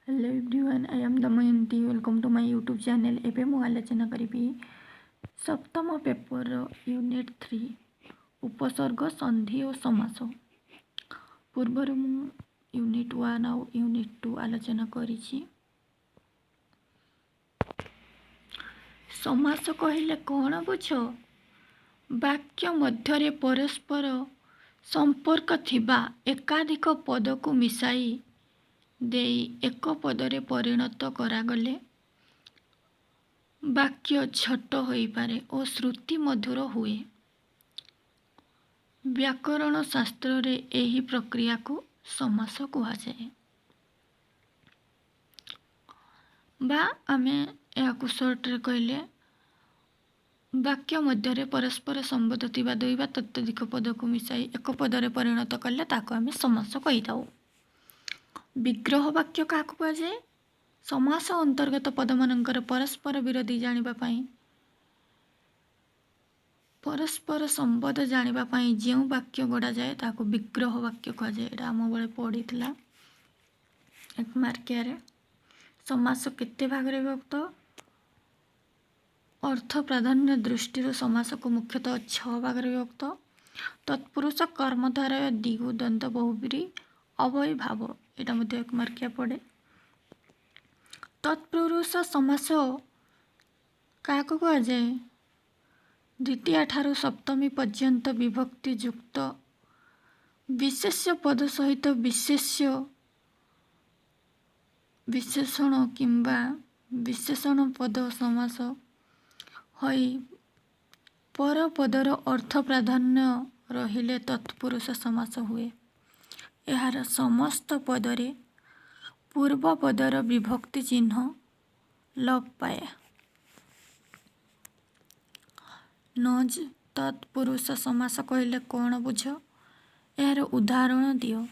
Hello everyone, I am Damayanti. Welcome to my YouTube channel. एबे मु आलोचना करी सप्तम पेपर यूनिट 3 उपसर्ग संधि और समास। पूर्वर मु यूनिट 1 और यूनिट 2 आलोचना करी। समास कहले कौन बुझ? वाक्य मध्य परस्पर संपर्क थिबा एकाधिक पद को मिसाई देई एक पदरे परिणत करागले वाक्य छोट होई पारे और श्रुति मधुर हुए। व्याकरण शास्त्र रे एही प्रक्रिया को समास कहा जाए। बा आमे याकु शॉर्ट रे कहले वाक्य मध्य परस्पर संबंध थिबा दुई बा ततोधिक पद को मिसाई एक पदरे परिणत कले ताको आमे समास कहि थाउ। विग्रह वाक्य क्या कहुए? समास अंतर्गत पद मानकर परस्पर विरोधी जानिबा पई परस्पर संबंध जानिबा पई जेउ वाक्य गढ़ा जाए ताको विग्रह वाक्य कहा जाए। एटा आम बेले पढ़ीथिला एक मार्किया रे। समास केते भाग रे विभक्त? अर्थ प्राधान्य दृष्टि समास को मुख्यतः 6 भाग रे विभक्त। तत्पुरुष कर्मधारय दिगु दंत बहुब्री अवय भाव एटा मध्ये एक मार्किया पड़े। तत्पुरुष समास क्या कहा जाए? द्वितीय ठारू सप्तमी पर्यंत विभक्ति युक्त विशेष्य पद सहित विशेषण किंबा विशेषण पद समास होई पर पदर अर्थ प्राधान्य रहिले तत्पुरुष समास हुए। यार समस्त पदरे पूर्व पदर विभक्ति चिन्ह लोप पाए। नज तत्पुरुष समास कहले कौन बुझ? यार उदाहरण दियो।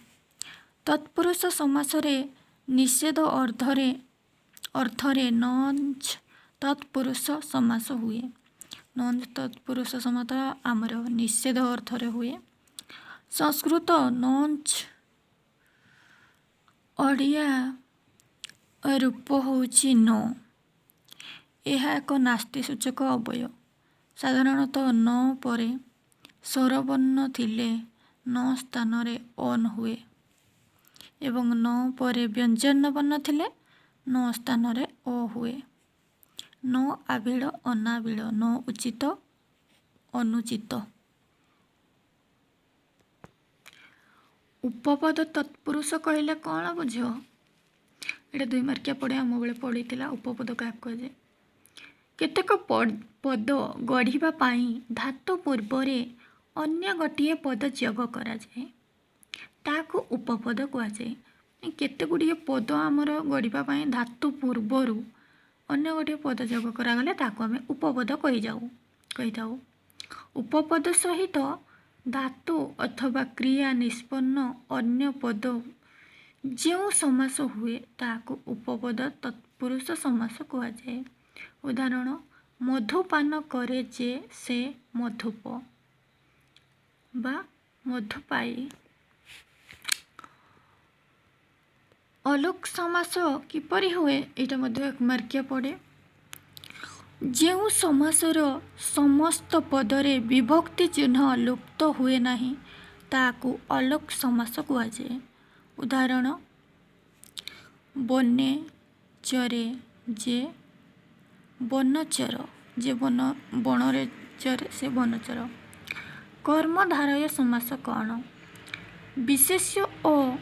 तत्पुरुष समास रे निषेध अर्थरे नज तत्पुरुष समास हुए। नज तत्पुरुष समास आमर निषेध अर्थरे हुए। संस्कृत नज ओडिया रूप होउची न। यह एक नास्ति सूचक अवय। साधारणतः न परे स्वरवर्ण थिले न स्थान रे अन हुए एवं न परे व्यंजन वर्ण थिले न स्थान रे अ हुए। न आबिड़ अनाबिड़ न उचित अनुचित। उपपद तत्पुरुष कहले कौन बुझ? एटा 2 मार्किया पड़े आम बेले पढ़ीथिला। उपपद क्या कहुए? केतेक पद गढ़िबा पाई धातु पूर्वरे अन्य गोटे पद जोग करा जाए ताकू उपपद कहा जाए। केते गुड़िए पद आमर गढ़िबा पाई धातु पूर्वरु अन्य गोटे पद जोग करागले ताकू आमे उपपद कहि थाउ। उपपद सहित धातु अथवा क्रिया निष्पन्न अन्य पद जो समास हुए ताकू उपपद तत्पुरुष समास कहा जाए। उदाहरण मधुपान करे जे से मधुप बा मधुपाई। अलोक समास किपरि हुए? एटा मध्ये एक मार्किया पड़े। जो समासर समस्त पदरे विभक्ति चिन्ह लुप्त हुए नहीं ताकू अलोक समास कहा जाए। उदाहरण बने चरे जे बनचर जे बनरे चरे से बनचर। कर्मधारय समास कौन? विशेष्य ओ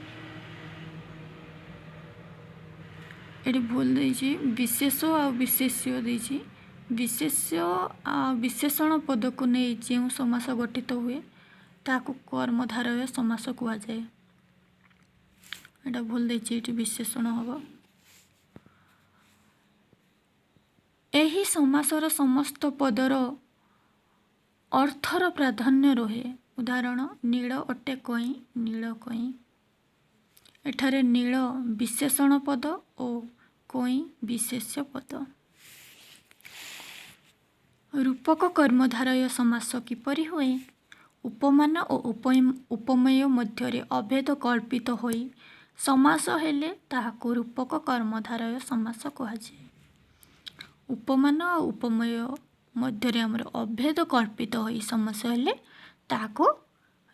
एटी भूल देछि। विशेष आ विशेष्य देछि। विशेष्य आ विशेषण पद को नहीं जो समास गठित हुए ताकू कर्मधारय समास कहा जाए। एटा भूल देछि, एटी विशेषण हबो। एही समासर समस्त पदर अर्थर प्राधान्य रहे। उदाहरण नील अटे कई नील कई। एठारे नील विशेषण पद और कई विशेष्य पद। रूपक कर्मधारय समास किपरि हुए? उपमान और उपमेय मध्य अभेद कल्पित होई समास हेले ताहाकु रूपक कर्मधारय समास कुहाଯାଏ। उपमान और उपमेय मध्य आमर अभेद कल्पित होई समास हेले ताहाकु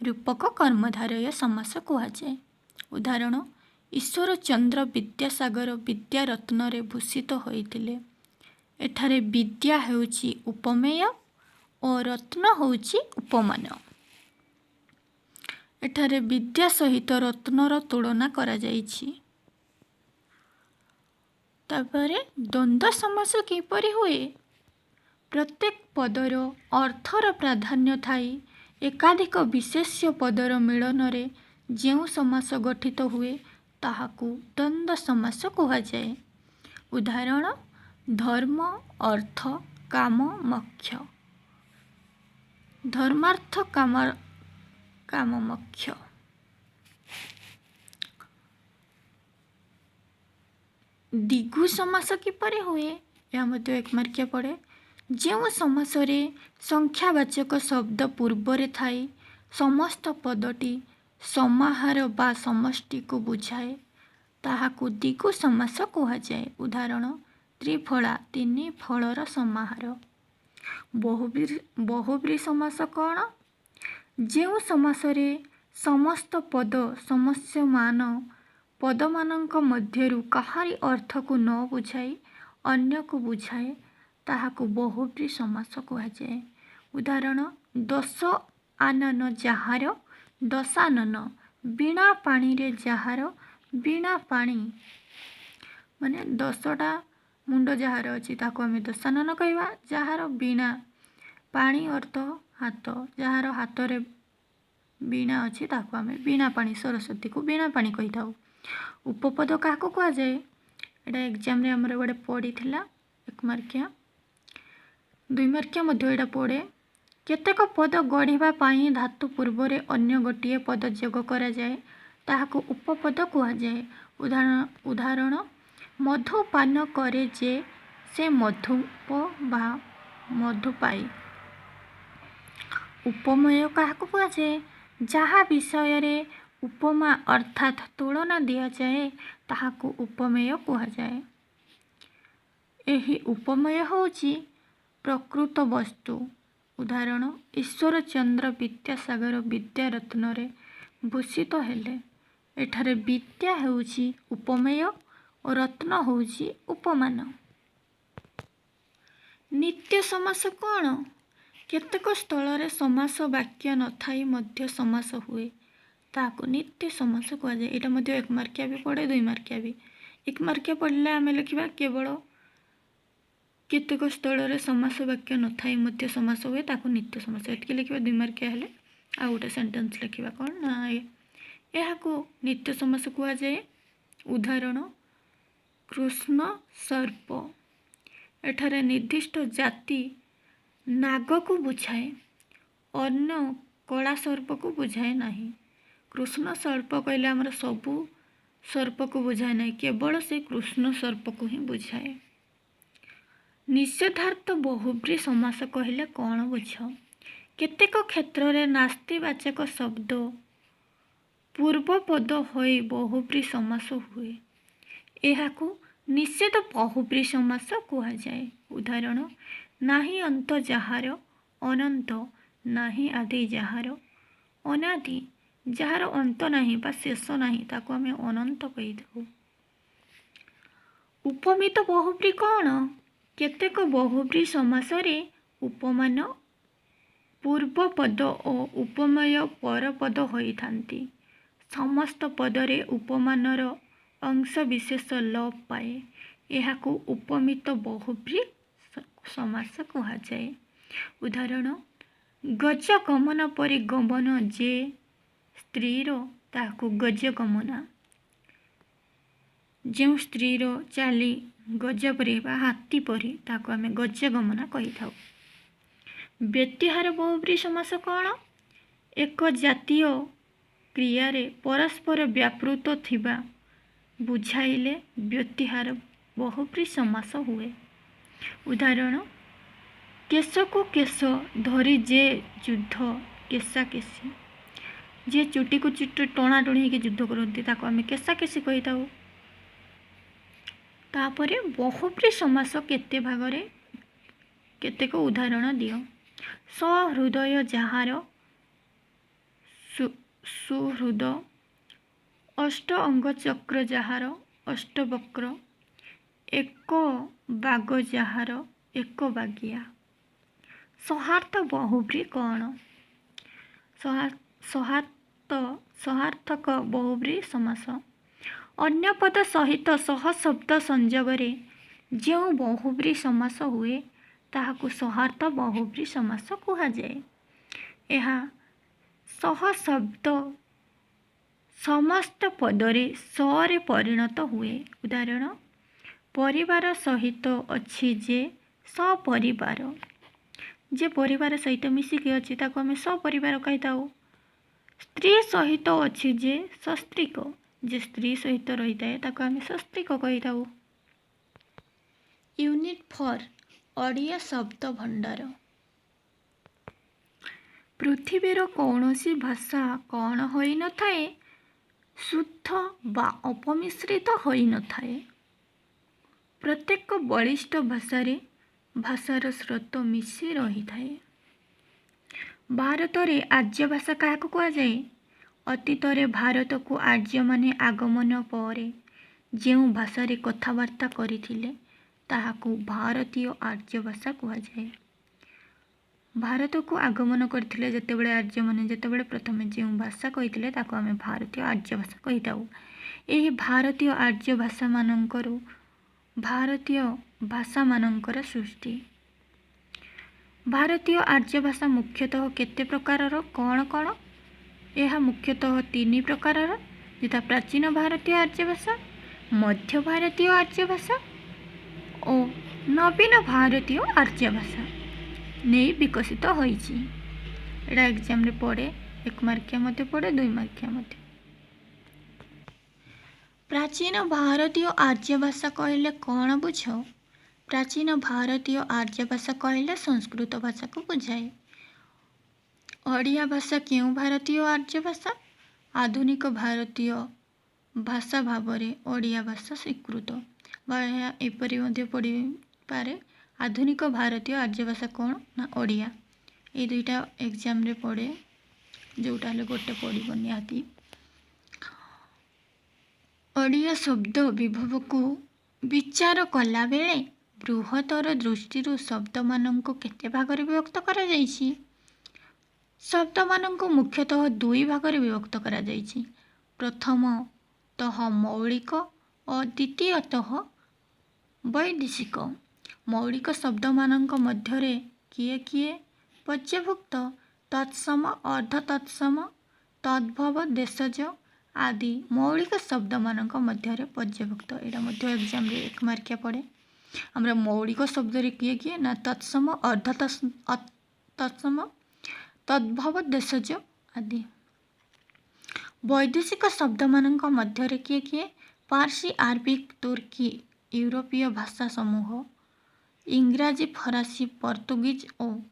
रूपक कर्मधारय समास कुहाଯାଏ। उदाहरण ईश्वर चंद्र विद्यासागर विद्यारत्न रे भूषित होइतिले। एठारे विद्या हेउची उपमेय और रत्न होउची उपमान। एठारे विद्या सहित रत्नर तुलना करा जाइछि। तापरे द्वंद्व समास किपरि हुए? प्रत्येक पदर अर्थर प्राधान्य थाई एकाधिक विशेष्य पदर मिलन रे जेउ समास गठित हुए ताहाकु द्वंद्व समास कुहाଯାଏ। उदाहरण धर्म अर्थ काम मोक्ष। धर्मार्थ काम मोक्ष। दिगु समास किपरि हुए? यह मध्य एक मार्किया पड़े। जो समास रे संख्यावाचक शब्द पूर्वरे थाई समस्त पदटी समाहार बा समष्टि को बुझाए ताहाकु दिगु समास कुहाଯାଏ। उदाहरण त्रिफला तीन फलर समाहार। बहुब्री समास कौन? जो समास रे समस्त पद समस्यमान पदमानंक मध्यरु काहारी अर्थ को न बुझाई अन्य को बुझाए ताहाकु बहुब्री समास कुहाଯାଏ। उदाहरण दश आनन जाहार दशानन बिना पानी रे जाहार बिना पानी माने 10टा मुंड जाहार अच्छी ताको आम दशानन कहवा। जाहार बिना पानी अर्थ हाथ जाहार हाथ रे बीणा अच्छी ताको आम बीणा पानी सरस्वती को बीणा पानी कही था। उपपद क्या कहुए? एटा एग्जाम रे हमर गोटे पड़ी थिला 1 मार्किया 2 मार्किया मध्य एटा पड़े। केतेक पद गढ़िबा पाई धातु पूर्व रे अन्य गोटिए पद जोग करा जाए ताहाकु उपपद कुहाଯାଏ। उदाहरण मधु पान करे जे से मधुप बा मधु पाई। उपमेय क्या कुहाଯାଏ? जहाँ विषय रे उपमा अर्थात तुलना दिया जाए ताहाकु उपमेय कुहाଯାଏ। एही उपमेय होउची प्रकृत वस्तु। उदाहरण ईश्वर चंद्र विद्यासागर विद्यारत्न रे भूषित हेले। एठारे विद्या हेउची उपमेय और रत्न होउची उपमान। नित्य समास कौन? केतेक स्थल रे समास वाक्य न थाई मध्य समास हुए ताको नित्य समास कुहाଯାଏ। एटा मध्य 1 मार्किया भी पड़े 2 मार्किया भी। 1 मार्किया पढ़ले आम लिखा केवल केतेक स्थल रे समास वाक्य न थाई मध्य समास हुए ताको नित्य समास एटके लिखा 2 मार्किया हेले आ गोटे सेंटेंस लिखा कौन ना यहाको नित्य समास कुहाଯାଏ। उदाहरण कृष्ण सर्प। एठारे निर्दिष्ट जाति नाग को बुझाए अन्य कला सर्प को बुझाए नहीं। कृष्ण सर्प कहले आमर सबू सर्प को बुझाए नहीं केवल से कृष्ण सर्प को ही बुझाए। निषेधार्थ बहुब्री समास कहले कौन बुझ? केतेक क्षेत्र रे नास्तिवाचक शब्द पूर्व पद होई बहुब्री समास हुए एहाकु निषेध बहुब्री समास कुहाଯାଏ। उदाहरण नाही अंत जाहार अनंत नाही आदि जाहार अनादि जार अंत नहीं बा शेष नहीं ताको आम अनंत कही दऊ। उपमित बहुब्री कौन? केतेक बहुब्री समास रे उपमान पूर्व पद और उपमेय पर पद होई थांती। समस्त पदरे उपमानर अंश विशेष लोप पाए एहाकु उपमित बहुब्री समास कुहाଯାଏ। उदाहरण गज गमन परि गमन जे स्त्रीर ताहाकु गज गमना। जो स्त्रीर चाली गज परि बा हाथी परि ताहाकु आमे गज गमना कही थाउ। व्यतिहार बहुब्री समास कौन? एक जातीय क्रिया रे परस्पर व्यापृत थिबा बुझाइले व्यतिहार बहुब्री समास हुए। उदाहरण केश को केश धरी जे युद्ध केशा केशी। जी चुटी को चुटी टणा टणी होकर युद्ध करती ताको आम केशाकेशी कही था। तापरे बहुब्री समास केते भागरे केतेक उदाहरण दियो। सहृदय जार सुहृद अष्ट अंग चक्र जार अष्टवक्र एक बाग जार एक बागिया। सहार्थ बहुब्री कौन? सहार्थक बहुब्री समास अन्य पद सहित सह शब्द संजोगरे जो बहुब्री समास हुए ताहाकु सहार्थ बहुब्री समास कुहाଯାଏ। ଏହା सह शब्द समस्त पदरे सरे परिणत हुए। उदाहरण परिवार सहित अच्छी जे सपरिवार। जे परिवार सहित मिसिकी अच्छी ताको आम सपरिवार कही था। स्त्री सहित अच्छी जे सस्त्रीक। जे स्त्री सहित रही थाए ताको आम सस्त्रीक कही था। यूनिट फॉर ओडिया शब्द भंडार। पृथ्वीर कौनसी भाषा कौन होई न थाए शुद्ध बा अपमिश्रित होई न थाए। प्रत्येक बलिष्ठ भाषारे भाषार स्रोत मिशी रही थाए। भारत रे आर्य भाषा क्या कहुए? अतीत रे भारत को आर्य माने आगमन पर जो भाषा रे कथबार्ता करथिले ताहाकु भारतीय आर्य भाषा कहुए। भारत को आगमन करथिले जेतेबेले आर्य माने जेतेबेले प्रथम जो भाषा कहिथिले ताको आमे भारतीय आर्य भाषा कहि थाउ। एही भारतीय आर्य भाषा मानकर भारतीय भाषा मानकर सृष्टि। भारतीय आर्य भाषा मुख्यतः केते प्रकारर कौन कौन? यह मुख्यतः 3 प्रकारर जता प्राचीन भारतीय आर्य भाषा, मध्य भारतीय आर्य भाषा और नवीन भारतीय आर्य भाषा नहीं विकसित होईची। एटा एग्जाम रे पड़े 1 मार्किया मते पड़े 2 मार्किया मते। प्राचीन भारतीय आर्य भाषा कहले कौन बुझ? प्राचीन भारतीय आर्य भाषा कहले संस्कृत भाषा को बुझाए। ओडिया भाषा क्यों भारतीय आर्य भाषा? आधुनिक भारतीय भाषा भावरे ओडिया भाषा स्वीकृत एपरी मध्य पड़ी पारे। आधुनिक भारतीय आर्य भाषा कौन ना ओडिया। ये दुईटा एग्जाम रे पड़े जोटा हेले गोटे पड़ो निहाती। ओडिया शब्द विभव को विचार कला बेले बृहत्तर दृष्टि शब्द मानक केते भागरे विभक्त करा जायछि? शब्द मानक मुख्यतः 2 भागरे विभक्त करा जायछि। प्रथमतः मौलिक और द्वितीयतः वैदेशिक। मौलिक शब्द मानक मध्यरे किए किए पर्याभुक्त तत्सम अर्ध तत्सम तद्भव देशज आदि मौलिक शब्द मानक मध्यरे पर्याभुक्त। एटा मध्य एग्जाम रे 1 मार्किया पड़े। हमरा मौलिक शब्द रे किए किए ना तत्सम अर्ध तत्सम तद्भव देशज आदि। वैदेशिक शब्द मानक मध्यरे किए किए पारसी आरबिक तुर्की यूरोपीय भाषा समूह इंग्राजी फरासी पर्तुगीज और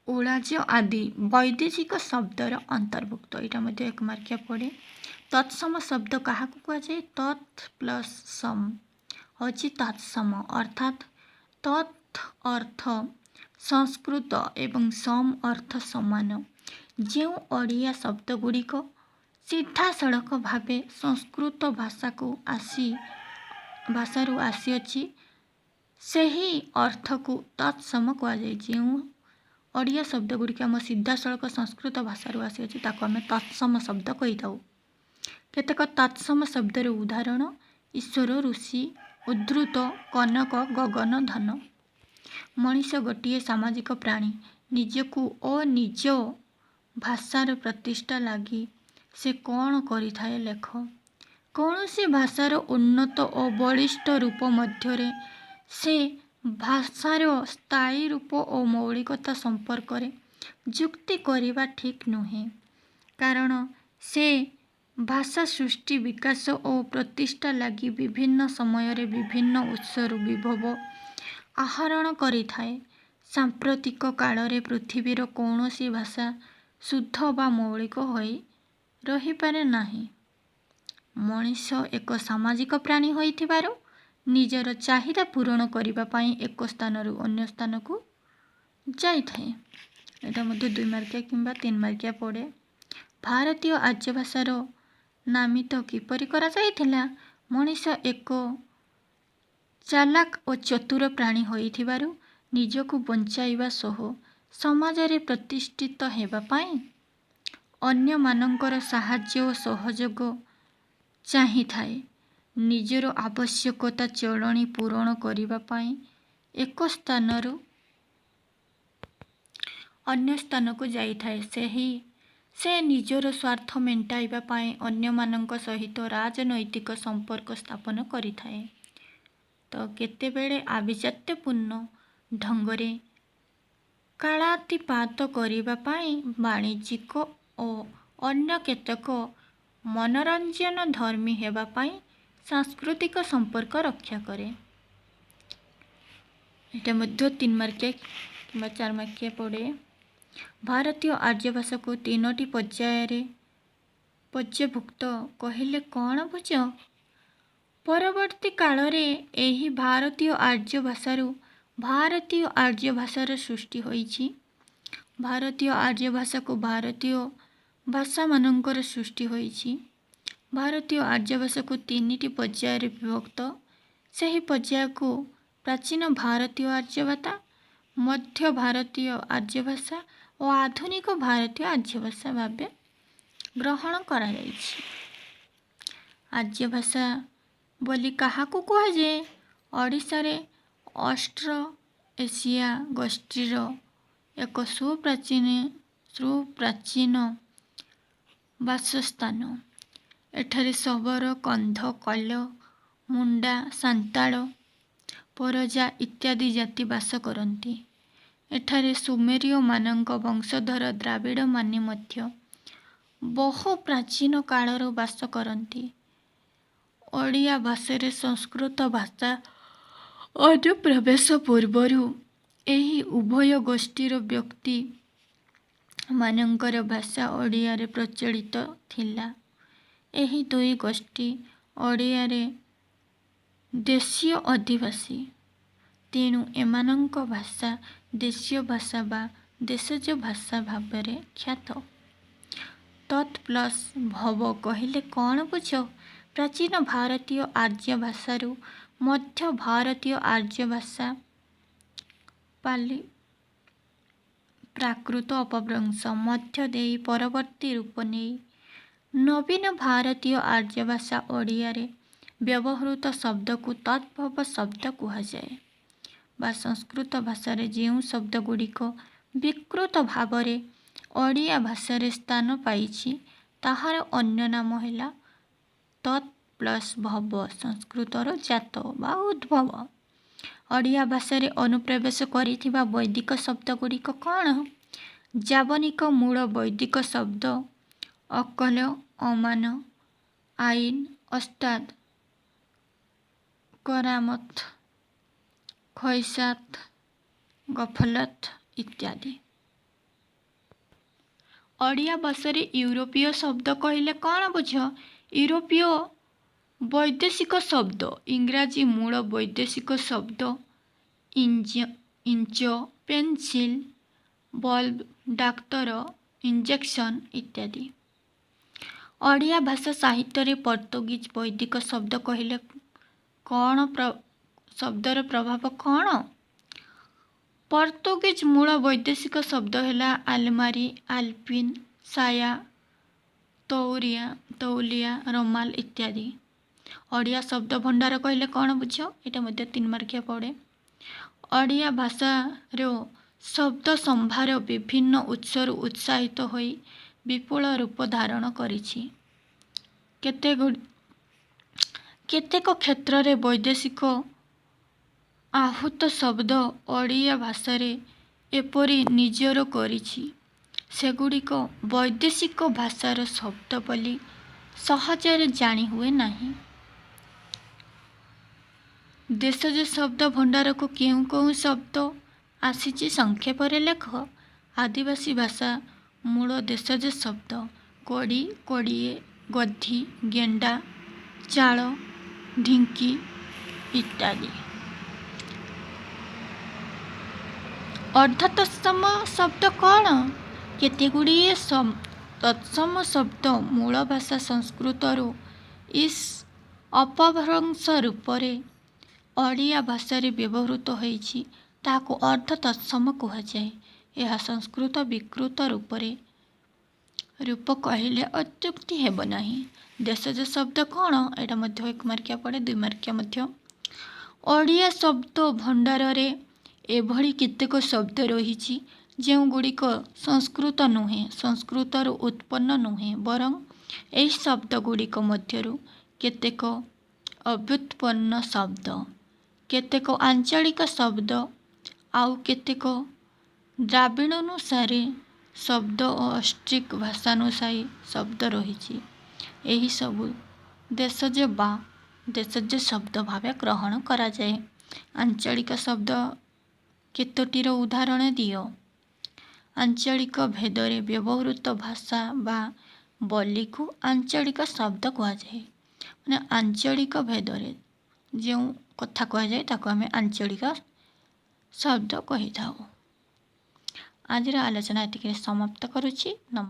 उड़ाज आदि वैदेशिक शब्दर अंतर्भुक्त। यहाँ मध्य 1 मार्किया पड़े। तत्सम शब्द क्या कहुए? तत् प्लस सम हूँ तत्सम अर्थात तत् अर्थ संस्कृत एवं सम अर्थ समान। जो ओडिया शब्द गुड़िक सीधा सड़क भावे संस्कृत भाषा को भाषारू आसी सही अर्थ को तत्सम कहुए। जो ओडिया शब्द गुड़िक आम सीधा सड़क संस्कृत भाषारू आसी ताको आम तत्सम शब्द कही था। केतेक तत्सम शब्दर उदाहरण ईश्वर ऋषि उद्धृत कनक गगन धन। मनीष गोटे सामाजिक प्राणी निजकू और निज भाषार प्रतिष्ठा लगी से कौन करिथाए लेख। कौन सी भाषार उन्नत और बलिष्ठ रूप मध्यरे से भाषार स्थायी रूप और मौलिकता संपर्क में जुक्ति करवा ठीक नुहे। कारण से भाषा सृष्टि विकास और प्रतिष्ठा लगी विभिन्न समय रे विभिन्न उत्सरू विभव आहरण करिथाए। सांप्रतिक काल रे पृथ्वीर कौन सी भाषा शुद्ध बा मौलिक होई रही पारे नाही। मनीष एक सामाजिक प्राणी होइथिबारु निजर चाहिदा पूरण करिबा पई एक स्थानरु अन्य स्थान को जाइथाए। एटा मध्ये 2 मार्किया किंबा 3 मार्किया पड़े। भारतीय आर्य भाषार नामित किपरि करा जाइथिला? मनीष एक चालाक और चतुर प्राणी होइथिबारु निजको बंचाइबा सह समाजरे प्रतिष्ठित हेबा पाई अन्य मानंकर साहाय्य और सहयोग चाहिए। निजर आवश्यकता चलणी पूरण करिबा पाई एक स्थानरु अन्य स्थान को जाइथाए। से निजर स्वार्थ मेंटाइबा पाई अन्य मानंक सहित राजनैतिक संपर्क स्थापन करिथाए। तो केतेबेले आभिजात्यपूर्ण ढंगरे कालातिपात करिबा पाई वाणिज्यिक और अन्य केतक मनोरंजन धर्मी हेबा पाई सांस्कृतिक संपर्क रक्षा करे। एटा मध्य 3 मार्किया किंबा 4 मार्किया पड़े। भारतीय आर्य भाषा को 3टी पर्याय पर्याभुक्त कहले कौन बुझ? परवर्ती काल रे एही भारतीय आर्य भाषारू भारतीय आर्य भाषार सृष्टि होइछि। भारतीय आर्य भाषा को भारतीय भाषा मानंकर सृष्टि होइछि। भारतीय आर्य भाषा को 3टी पर्याय विभक्त। सही पर्याय को प्राचीन भारतीय आर्य भाषा, मध्य भारतीय आर्य भाषा और आधुनिक भारतीय आर्य भाषा भावे ग्रहण करा जाइछि। आर्य भाषा बोली काहाकू कुहाଯାଏ? ओडिशा रे ऑस्ट्रो एशिया गोष्ठीर एक सुप्राचीन बासस्थान। एठारे शबर, कंध, कल, मुंडा, सांताल, परजा इत्यादि जाति बास करती। एठारे सुमेरिय मानक वंशधर द्राविड़ माने मध्य बहु प्राचीन कालरू बास करती। ओडिया भाषा संस्कृत भाषा अनुप्रवेश पूर्वरु एही उभय गोष्ठीर व्यक्ति मानकर भाषा ओडिया रे प्रचलित थिला। एही दुई गोष्ठी ओडिया रे देशीय अधिवासी, तेणु एमानंक भाषा देशीय भाषा बा देशज भाषा भाବରେ ख्यात। तत् प्लस भव कहले कौन बुझ? प्राचीन भारतीय आर्य भाषारू मध्य भारतीय आर्य भाषा पाली प्राकृत अपभ्रंश मध्य देई परवर्ती रूप नहीं नवीन भारतीय आर्य भाषा ओडिया रे व्यवहृत शब्द को तद्भव शब्द कुहाଯାଏ बा संस्कृत भाषा रे ଯେଉଁ शब्द गुड़िक विकृत भाव रे ओडिया भाषा रे स्थान पाइछि ताहार अन्य नाम हैला तत् प्लस भव संस्कृतर जात बा उद्भव। ओडिया भाषा रे अनुप्रवेश करिथिबा वैदिक शब्द गुड़िक कौन? जावनिक मूल वैदिक शब्द अकल, अमान, आईन, अस्ताद, करामत, खैसात, गफलत इत्यादि। ओडिया भाषा रे यूरोपीय शब्द कहले कौन बुझ? यूरोपीय वैदेशिक शब्द इंग्राजी मूल वैदेशिक शब्द inch, pencil, bulb, doctor, injection इत्यादि। ओडिया भाषा साहित्य रे पोर्तुगीज वैदिक शब्द कहले कौन शब्दर प्रभाव कौन? पोर्तुगीज मूल वैदेशिक शब्द है आलमारी, आल्पिन, साया, तौलिया, रमाल इत्यादि। ओडिया शब्द भंडार कहले कौन बुझ? एटा मध्य 3 मार्किया पड़े। ओडिया भाषा रो शब्द संभार विभिन्न उत्सर उत्साहित होई विपुल रूप धारण करिछि। केतेक क्षेत्र रे वैदेशिक आहूत शब्द ओडिया भाषा रे एपरि निजर करिछि सेगुड़िक वैदेशिक भाषार शब्द बोली सहजरे जानी हुए नहीं। देशज शब्द भंडार को क्यों कौं शब्द आसीछि संक्षेप रे लेख। आदिवासी भाषा मूल देशज शब्द कोड़ी कोड़िए गद्दी गेंडा चाल ढिंकी इत्यादि। अर्धतत्सम शब्द कौन? केतेगुड़िए तत्सम शब्द मूल भाषा संस्कृतरू इस अपभ्रंश रूपरे ओडिया भाषारे व्यवहृत होइछि ताको अर्ध तत्सम कुहाଯାଏ। यह संस्कृत विकृत रूप कहले अत्युक्ति हेब नाही। देशज शब्द कौन? एटा मध्य 1 मार्किया पड़े 2 मार्किया मध्य। ओडिया शब्द भंडार रे एभली केतेक शब्द रहिछि ଯେଉଁଗୁଡ଼ିକ ସଂସ୍କୃତ ନୁହେଁ, ସଂସ୍କୃତରୁ ଉତ୍ପନ୍ନ ନୁହେଁ ବରଂ ଏହି ଶବ୍ଦ ଗୁଡ଼ିକ ମଧ୍ୟରୁ କେତେକ ଅଭ୍ୟୁତ୍ପନ୍ନ ଶବ୍ଦ, କେତେକ ଆଞ୍ଚଳିକ ଶବ୍ଦ ଆଉ କେତେକ ଦ୍ରାବିଡ଼ାନୁସାରେ ଶବ୍ଦ ଓ ଅଷ୍ଟ୍ରିକ ଭାଷାନୁସାୟୀ ଶବ୍ଦ ରହିଛି। ଏହି ସବୁ ଦେଶଜ ବା ଦେଶଜ ଶବ୍ଦ ଭାବେ ଗ୍ରହଣ କରାଯାଏ। ଆଞ୍ଚଳିକ ଶବ୍ଦ କେତୋଟିର ଉଦାହରଣ ଦିଅ। ଆଞ୍ଚଳିକ ଭେଦରେ ବ୍ୟବହୃତ ଭାଷା ବା ବୋଲିକୁ ଆଞ୍ଚଳିକ ଶବ୍ଦ କୁହାଯାଏ। ମାନେ ଆଞ୍ଚଳିକ ଭେଦରେ ଯେଉଁ କଥା କୁହାଯାଏ ତାକୁ ଆମେ ଆଞ୍ଚଳିକ ଶବ୍ଦ କହିଥାଉ। ଆଜିର ଆଲୋଚନା ଏତିକିରେ ସମାପ୍ତ କରୁଛି। ନମସ୍କାର।